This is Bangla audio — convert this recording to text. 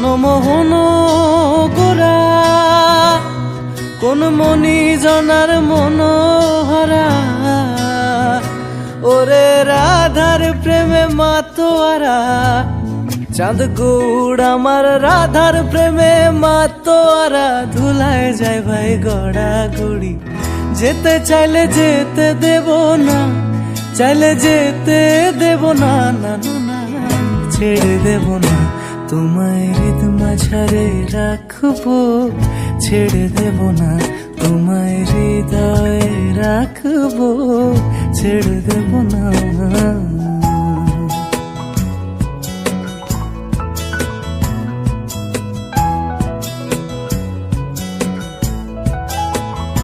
মনমোহন গোরা কোন মনি জনার মনোহরা ওরে রাধার প্রেমে মাতোয়ারা চাঁদ গৌড় আমার রাধার প্রেমে মাতোয়ারা ধুলায় যায় ভাই গড়া গড়ি যেতে চাইলে যেতে দেব না চাইলে যেতে দেব না না না ছেড়ে দেব না তোমায় হৃদ মাঝারে রাখবো ছেড়ে দেব না তোমায় হৃদয়ে রাখবো ছেড়ে দেব না